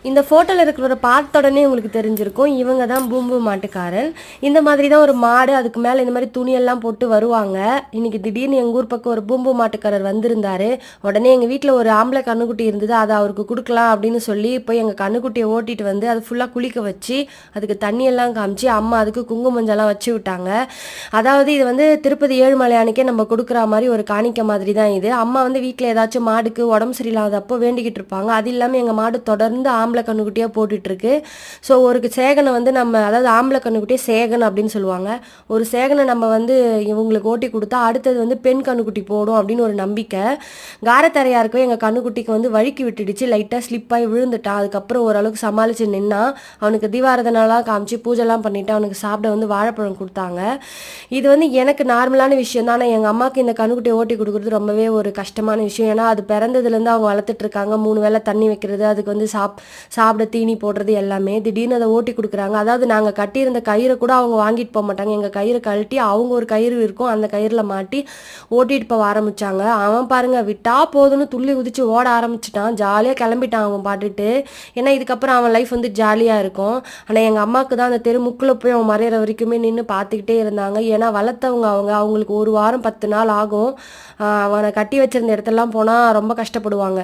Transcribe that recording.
இந்த ஃபோட்டோல இருக்கிறவர பார்த்த உடனே உங்களுக்கு தெரிஞ்சிருக்கும். இவங்க தான் பூம்பு மாட்டுக்காரன். இந்த மாதிரி தான் ஒரு மாடு, அதுக்கு மேல இந்த மாரி துணியெல்லாம் போட்டு வருவாங்க. இன்னைக்கு திடீர்னு எங்க ஊர் பக்கம் ஒரு பூம்பு மாட்டுக்காரர் வந்திருந்தாரு. உடனே எங்க வீட்ல ஒரு ஆம்பள கன்னுக்குட்டி இருந்தது. அத அவருக்கு குடுக்கலாம் அப்படின்னு சொல்லி, போய் எங்க கன்னுக்குட்டிய ஓட்டிட்டு வந்து, அத ஃபுல்லா குளிக்க வச்சு, அதுக்கு தண்ணியெல்லாம் காமிச்சு, அம்மா அதுக்கு குங்குமம் மஞ்சள்லாம் வச்சு விட்டாங்க. அதாவது இது வந்து திருப்பதி ஏழுமலை அன்னைக்கே நம்ம குடுக்குற மாரி ஒரு காணிக்கை மாதிரி தான் இது. அம்மா வந்து வீட்ல ஏதாச்சும் மாடுக்கு உடம்பு சரியில்லாதப்போ வேண்டிக்கிட்டு இருப்பாங்க. அது இல்லாம எங்க மாடு தொடர்ந்து ஆம்பளை கன்னுக்குட்டியா போட்டுட்ருக்கு. ஸோ ஒரு சேகனை வந்து நம்ம அதாவது ஆம்பளை கன்னுக்குட்டியே சேகன் அப்படின்னு சொல்லுவாங்க. ஒரு சேகனை நம்ம வந்து இவங்களுக்கு ஓட்டி குடுத்தா, அடுத்தது வந்து பெண் கன்னுக்குட்டி போடும் அப்படின்னு ஒரு நம்பிக்கை. காரத்தரையா இருக்கவே எங்க கன்னுக்குட்டிக்கு வந்து வழுக்கி விட்டுடுச்சு. லைட்டா ஸ்லிப் ஆகி விழுந்துட்டான். அதுக்கப்புறம் ஓரளவுக்கு சமாளிச்சு நின்னான். அவனுக்கு தீபாராதனைலாம் காமிச்சு பூஜைலாம் பண்ணிட்டு அவனுக்கு சாப்பிட வந்து வாழைப்பழம் குடுத்தாங்க. இது வந்து எனக்கு நார்மலான விஷயம் தான். ஆனா எங்க அம்மாக்கு இந்த கன்னுக்குட்டிய ஓட்டி குடுக்குறது ரொம்பவே ஒரு கஷ்டமான விஷயம். ஏன்னா அது பிறந்ததுலேருந்து அவங்க வளர்த்துட்டு இருக்காங்க. 3 வேளை தண்ணி வைக்கிறது, அதுக்கு வந்து சாப்பிட தீனி போடுறது எல்லாமே. திடீர்னு அத ஓட்டி குடுக்குறாங்க. அதாவது நாங்க கட்டியிருந்த கயிற கூட அவங்க வாங்கிட்டு போமாட்டாங்க. எங்க கயிற கழட்டி அவங்க ஒரு கயிறு இருக்கும். அந்த கயிறுல மாட்டி ஓட்டிட்டு போக ஆரம்பிச்சாங்க. அவன் பாருங்க விட்டா போதும்னு துள்ளி குதிச்சு ஓட ஆரம்பிச்சுட்டான். ஜாலியா கிளம்பிட்டான் அவன் பாட்டுட்டு. ஏன்னா இதுக்கப்புறம் அவன் லைஃப் வந்து ஜாலியா இருக்கும். ஆனா எங்க அம்மாவுக்கு தான் அந்த தெரு முக்குல போய் அவன் மறையிற வரைக்குமே நின்னு பார்த்துக்கிட்டே இருந்தாங்க. ஏன்னா வளர்த்தவங்க அவங்க. அவங்களுக்கு 1 வாரம் 10 நாள் ஆகும். அவன கட்டி வச்சிருந்த இடத்துலலாம் போனா ரொம்ப கஷ்டப்படுவாங்க.